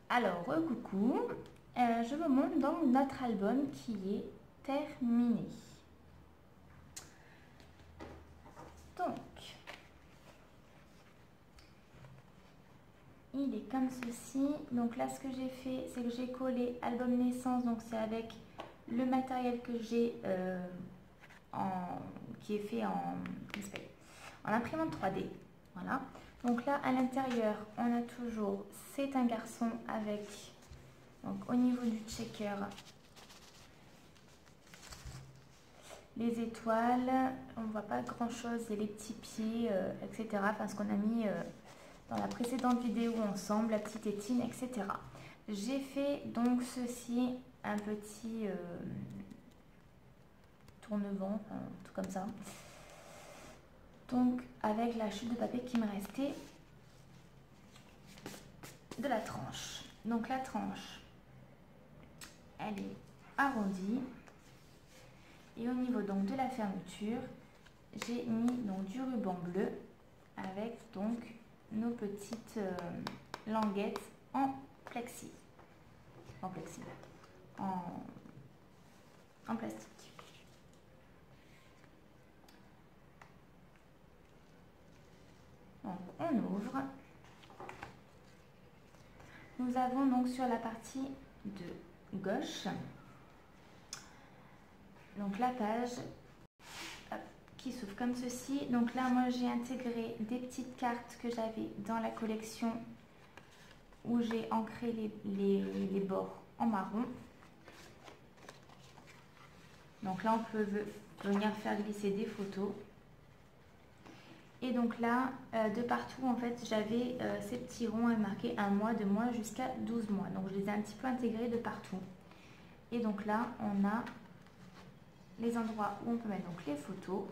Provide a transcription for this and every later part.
Alors, coucou, je vous montre donc notre album qui est terminé. Donc, il est comme ceci. Donc là, ce que j'ai fait, c'est que j'ai collé album naissance. Donc c'est avec le matériel que j'ai qui est fait en imprimante 3D. Voilà. Donc là, à l'intérieur, on a toujours c'est un garçon avec, donc au niveau du checker, les étoiles, on ne voit pas grand chose, et les petits pieds, etc. Enfin, ce qu'on a mis dans la précédente vidéo ensemble, la petite étine, etc. J'ai fait donc ceci, un petit tourne-vent, enfin, tout comme ça. Donc avec la chute de papier qui me restait de la tranche. Donc la tranche, elle est arrondie. Et au niveau donc de la fermeture, j'ai mis donc du ruban bleu avec donc nos petites languettes en plexi, en plastique. Donc on ouvre. Nous avons donc sur la partie de gauche, donc la page qui s'ouvre comme ceci. Donc là, moi, j'ai intégré des petites cartes que j'avais dans la collection où j'ai ancré les bords en marron. Donc là, on peut venir faire glisser des photos. Et donc là, de partout, en fait, j'avais ces petits ronds marqués 1 mois, 2 mois, jusqu'à 12 mois. Donc, je les ai un petit peu intégrés de partout. Et donc là, on a les endroits où on peut mettre donc les photos.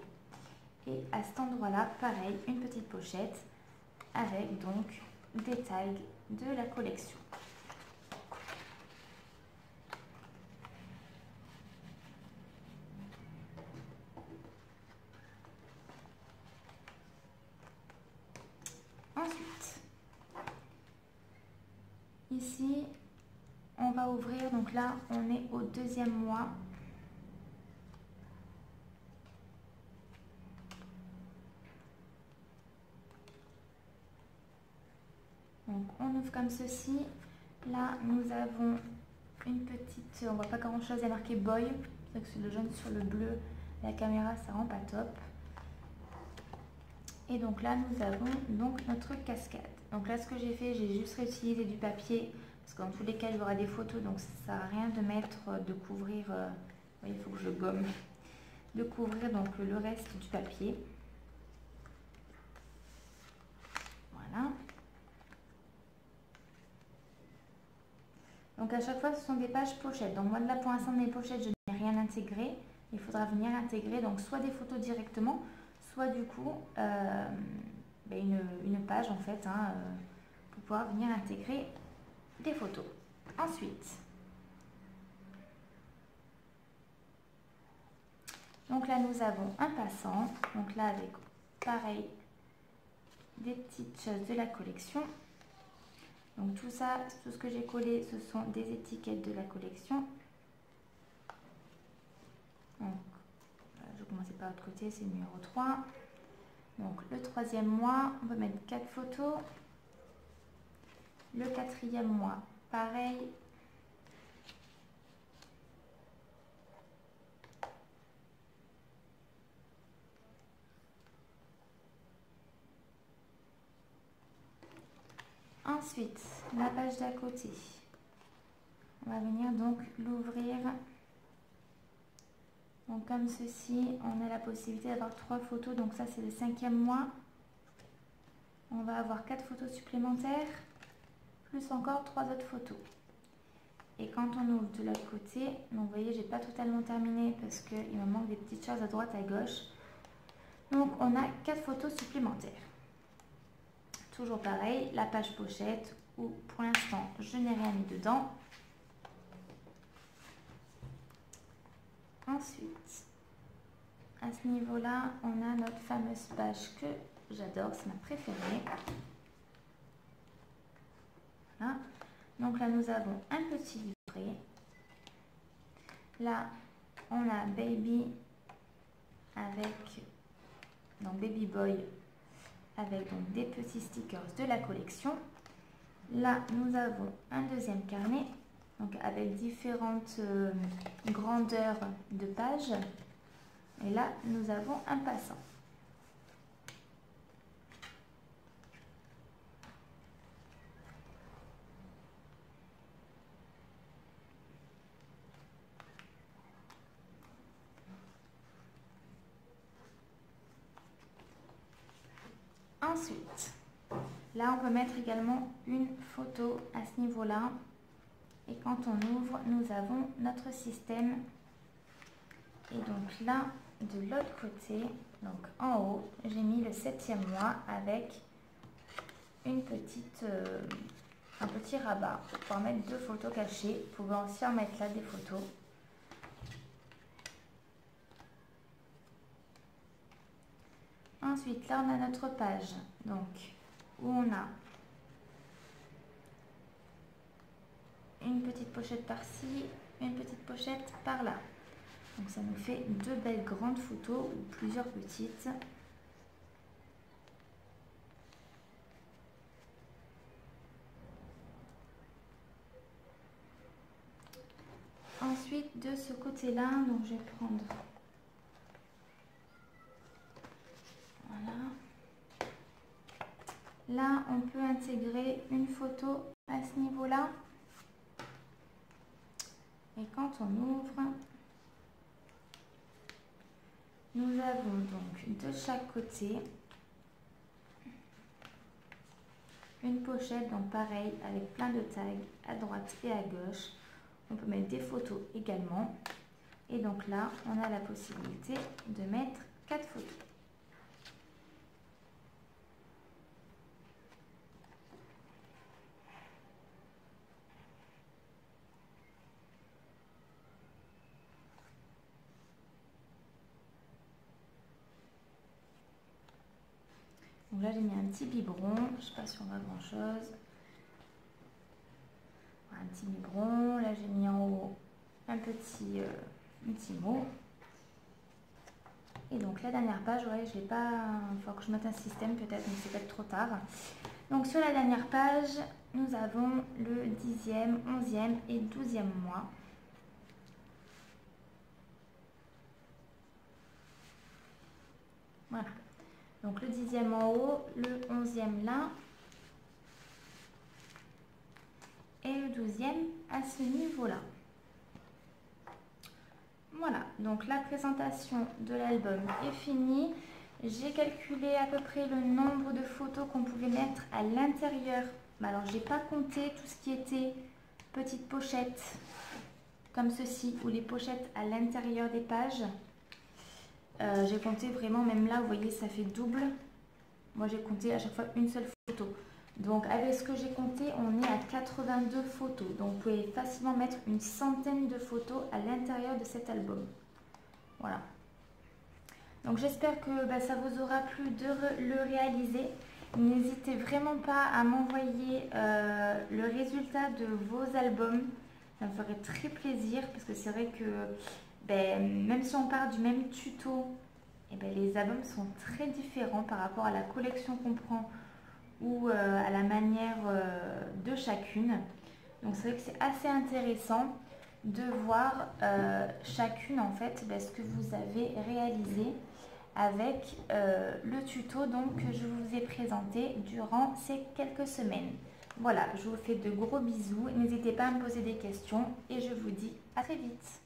Et à cet endroit-là, pareil, une petite pochette avec donc des tags de la collection. Ensuite, ici, on va ouvrir. Donc là, on est au 2e mois. Donc on ouvre comme ceci. Là, nous avons une petite, on voit pas grand chose, il y a marqué boy, c'est que c'est le jaune sur le bleu, la caméra ça rend pas top. Et donc là nous avons donc notre cascade. Donc là ce que j'ai fait, j'ai juste réutilisé du papier, parce qu'en tous les cas il y aura des photos, donc ça sert à rien de mettre, de couvrir, il faut que je gomme, de couvrir donc le reste du papier. Voilà. Donc à chaque fois ce sont des pages pochettes. Donc moi là pour l'instant mes pochettes je n'ai rien intégré. Il faudra venir intégrer donc soit des photos directement, soit du coup une page en fait pour pouvoir venir intégrer des photos. Ensuite, donc là nous avons un passant. Donc là avec pareil des petites choses de la collection. Donc tout ça, tout ce que j'ai collé, ce sont des étiquettes de la collection. Donc, je vais commencer par l'autre côté, c'est le numéro 3. Donc le 3e mois, on va mettre 4 photos. Le 4e mois, pareil. Ensuite, la page d'à côté. On va venir donc l'ouvrir. Donc comme ceci, on a la possibilité d'avoir 3 photos. Donc ça c'est le 5e mois. On va avoir 4 photos supplémentaires, plus encore 3 autres photos. Et quand on ouvre de l'autre côté, donc vous voyez, j'ai pas totalement terminé parce qu'il me manque des petites choses à droite, à gauche. Donc on a 4 photos supplémentaires. Toujours pareil, la page pochette où pour l'instant je n'ai rien mis dedans. Ensuite, à ce niveau-là, on a notre fameuse page que j'adore, c'est ma préférée. Voilà. Donc là, nous avons un petit livret. Là, on a Baby avec, donc Baby Boy avec donc des petits stickers de la collection. Là, nous avons un deuxième carnet, donc avec différentes grandeurs de pages. Et là, nous avons un passant. Ensuite, là on peut mettre également une photo à ce niveau-là. Et quand on ouvre, nous avons notre système. Et donc là, de l'autre côté, donc en haut, j'ai mis le 7e mois avec une petite, un petit rabat pour pouvoir mettre 2 photos cachées. Vous pouvez aussi en mettre là des photos. Ensuite, là, on a notre page, donc, où on a une petite pochette par-ci, une petite pochette par-là. Donc, ça nous fait 2 belles grandes photos ou plusieurs petites. Ensuite, de ce côté-là, donc je vais prendre... Voilà. Là, on peut intégrer une photo à ce niveau-là. Et quand on ouvre, nous avons donc de chaque côté une pochette, donc pareil, avec plein de tags à droite et à gauche. On peut mettre des photos également. Et donc là, on a la possibilité de mettre 4 photos. Donc là, j'ai mis un petit biberon. Je ne sais pas si on voit grand chose. Un petit biberon. Là, j'ai mis en haut un petit mot. Et donc la dernière page, ouais, je l'ai pas. Il faut que je mette un système peut-être, mais c'est peut-être trop tard. Donc sur la dernière page, nous avons le 10e, 11e et 12e mois. Voilà. Donc le 10e en haut, le 11e là. Et le 12e à ce niveau-là. Voilà, donc la présentation de l'album est finie. J'ai calculé à peu près le nombre de photos qu'on pouvait mettre à l'intérieur. Alors, j'ai pas compté tout ce qui était petites pochettes comme ceci, ou les pochettes à l'intérieur des pages. J'ai compté vraiment, même là, vous voyez, ça fait double. Moi, j'ai compté à chaque fois une seule photo. Donc, avec ce que j'ai compté, on est à 82 photos. Donc, vous pouvez facilement mettre une centaine de photos à l'intérieur de cet album. Voilà. Donc, j'espère que ça vous aura plu de le réaliser. N'hésitez vraiment pas à m'envoyer le résultat de vos albums. Ça me ferait très plaisir parce que c'est vrai que même si on part du même tuto, les albums sont très différents par rapport à la collection qu'on prend ou à la manière de chacune. Donc c'est vrai que c'est assez intéressant de voir chacune en fait ce que vous avez réalisé avec le tuto donc, que je vous ai présenté durant ces quelques semaines. Voilà, je vous fais de gros bisous. N'hésitez pas à me poser des questions et je vous dis à très vite.